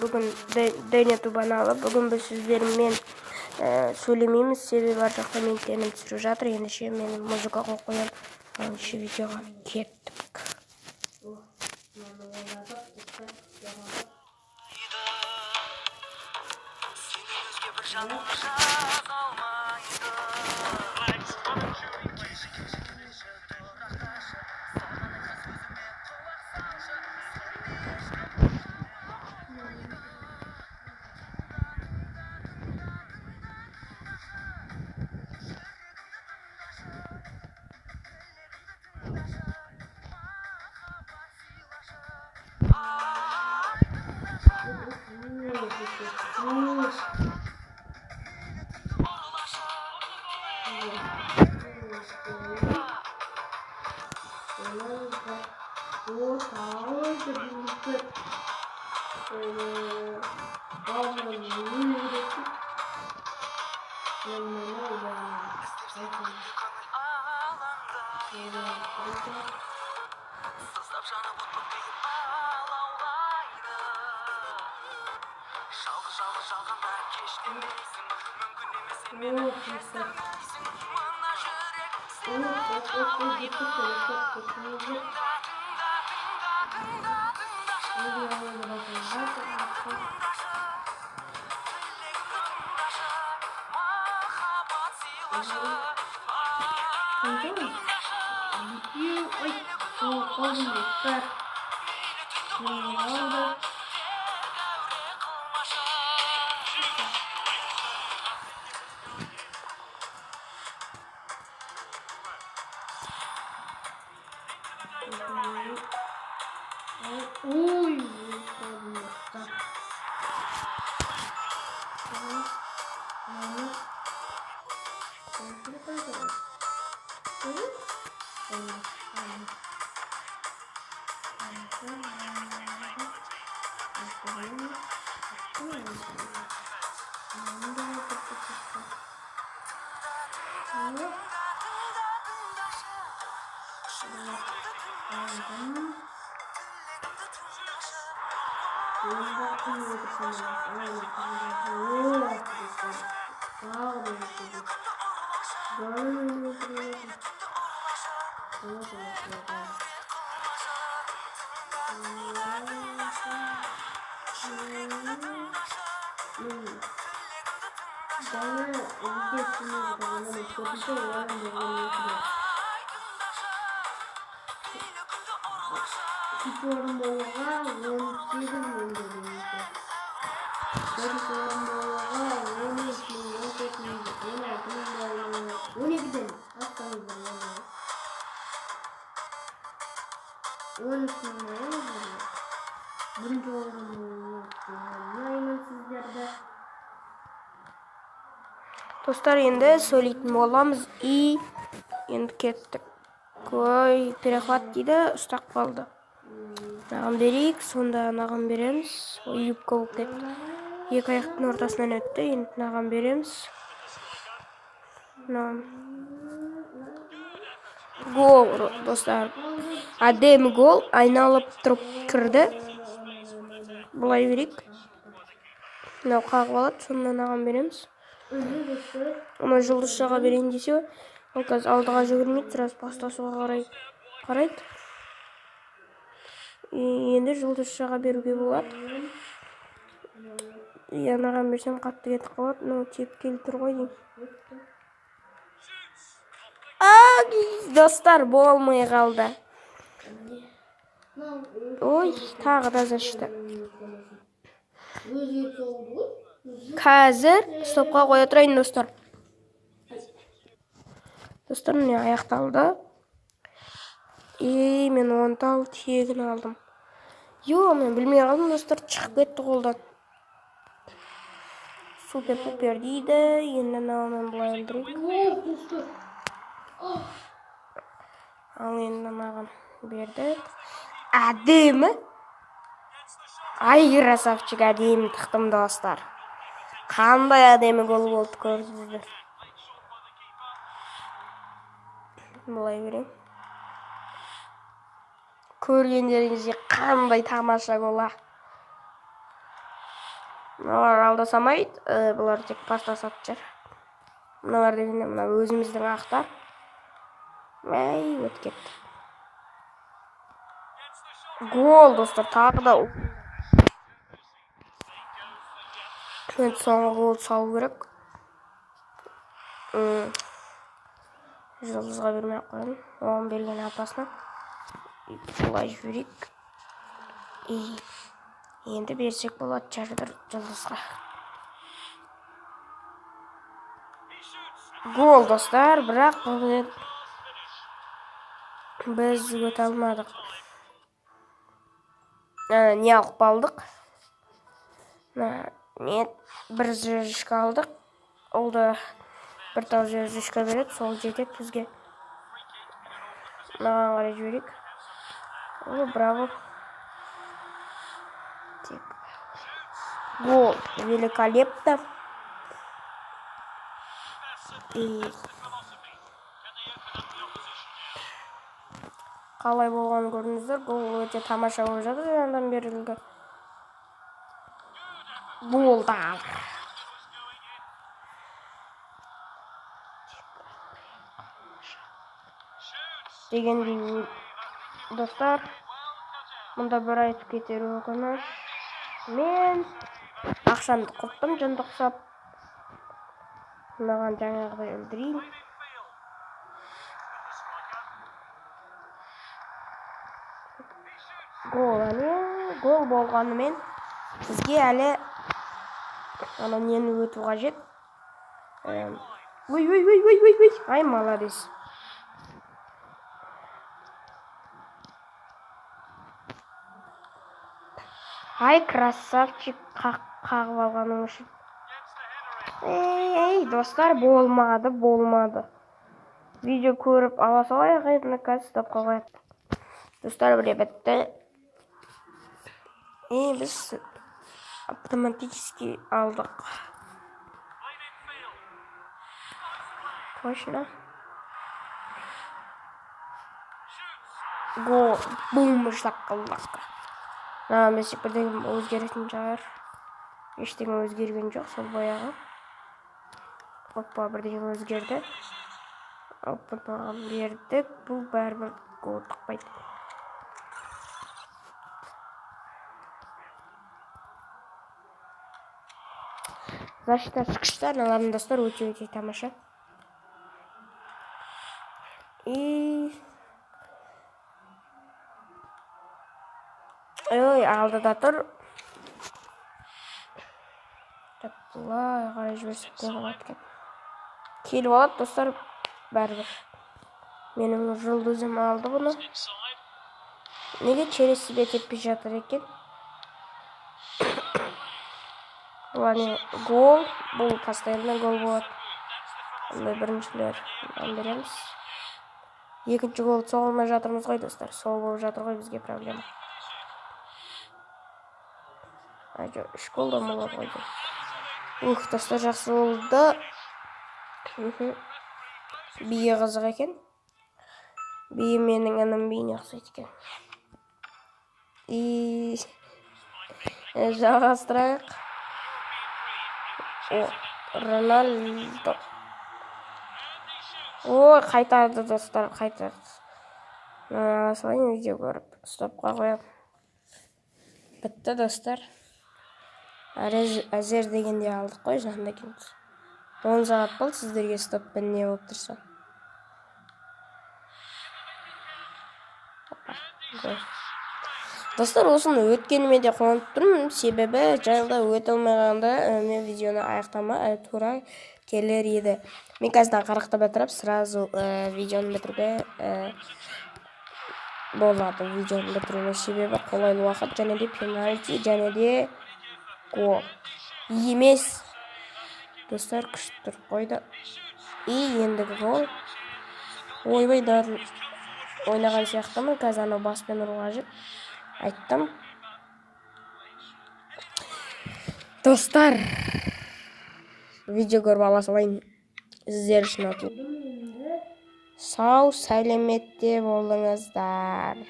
бүгін Дэне Тубаналы. Бүгін біз сіздермен сөйлемейміз, себебі ар жақта менттерін түсіріп жатыр. Ендеше мен музыкаға қоямын. Ендеше видеоға кеттік. Достар, енді сөйлейтін боламыз. Енді кеттік. Ой, перехват дейді, ұстақ қалды. Нағын берейік, сонда нағын береміз. Ой, юбка болып кетті. Екі аяқтың ортасынан өтті, енді нағын береміз. Гол, достар. Әдемі гол, айналып тұрып кірді. Бұлай берейік. Мынау қағып алады, сонда нағын береміз. Оны жұлдызшаға берейін десе, ол қазір алдыға жүгірмейді, сразу пастасуға қарайды. Енді жұлдызшаға беруге болады. Анаған берсем қатты кетіп қалады, но тек келіп тұр ғой деймін. Достар, болмай қалды. Ой, тағы да зашты. Қазір стопқа қоя тұрайын, достар. Достар, міне аяқталды. Мен онтал тегін алдым. Мен білмей қалдым, достар, шығып кетті қолдан. Супер-пупер дейді. Енді наумен бұлай өндірейік. Ал енді маған бердік. Әдемі. Ай, красавчик, әдемі тықтым, достар. Қандай әдемі гол болды, көрдіңіздер. Бұлай берейін. Көргендеріңізге қандай тамаша гола. Мыналар алдасамайды, бұлар тек паста сатып жүр. Мыналар дегенде мына өзіміздің ақтар. Әй, өтіп кетті. Гол, достар, тағы да. Мен соңғы гол салу керек. Жұлдызға бермей қойын. Оған берген апасына. Бұлай жіберейік. Енді берсек болады жарыдыр жұлдызға. Гол, достар, бірақ біз өте алмадық. Не алып қалдық? Мен бір жүйрішкі алдық. Ол да бір тау жүйрішкі береді, сол жетеді бізге. Маған қарай жіберейік. Браво. Гол, великолепно. Қалай болған көрдіңіздер, гол өте тамаша болып жатыр жаңадан берілді. Голдар. Дегендей, достар, мұнда бір айтып кетер өкініш. Мен ақшамды құрттым, жынды ұқсап. Маған жаңағыдай өлдірейін. Гол болғанымен бізге әлі нені өту қажет. Ай, молодец. Ай, красавчик, қағып алғаның үшін. Ей, достар, болмады. Видео көріп ала салайық, енді қазір стоп қойып. Достар, біре бітті. Біз автоматически алдық. Точно. Гол, бум, шлаққалаққа. Бесік бірден өзгеретін жағар. Ештеңе өзгерген жоқ, сол баяғы. Оппа, бірден өзгерді. Оппа, бердік. Бұл бәрібір гол тықпайды. Защита шықшыда, аналардың достар өте тамаша. Ой, алдыда тұр. Бұлай қарай жіберсек те болады екен. Келіп алады, достар, бәрібір. Менің жұлдызым алды бұны. Неге через себе теппей жатыр екен? Бұлай гол, бұл постоянно гол болады. Ондай біріншілер береміз. Екінші гол соғылмай жатырмыз ғой, достар. Сол болып жатыр ғой бізге проблема. Үш гол да болады ғой. Достар, жақсы болды. Бие қызық екен. Бие менің інім бейіне ұқсайды екен. Жалғастырайық. Рональдо. Ой, қайтарды, достар, қайтарды. Асылайын видео көріп, стопқа қоям. Бітті, достар. Әзер дегенде алдық қой, жанында кеміз. 10 сағат бол, сіздерге стоппен не болып тұрса. Достар, осыны өткеніме де қуанып тұрмын, себебі жаңында өте алмағанда мен видеоны аяқтама тура келер еді. Мен қазірден 40-та бітіріп, сразу видеоны бітіруге болады. Видеоны бітіруге себебі қолайлы уақыт, және де пенальти, және де гол. Емес. Достар, күшті тұрып қойды. Ендігі гол. Ойбай, дарын ойнаған сияқтымын, қазір анау баспен ұруға жүр. Айттым. Достар, видео көріп ала салайын. Сіздер үшін атылып. Сау, сәлеметте болыңыздар.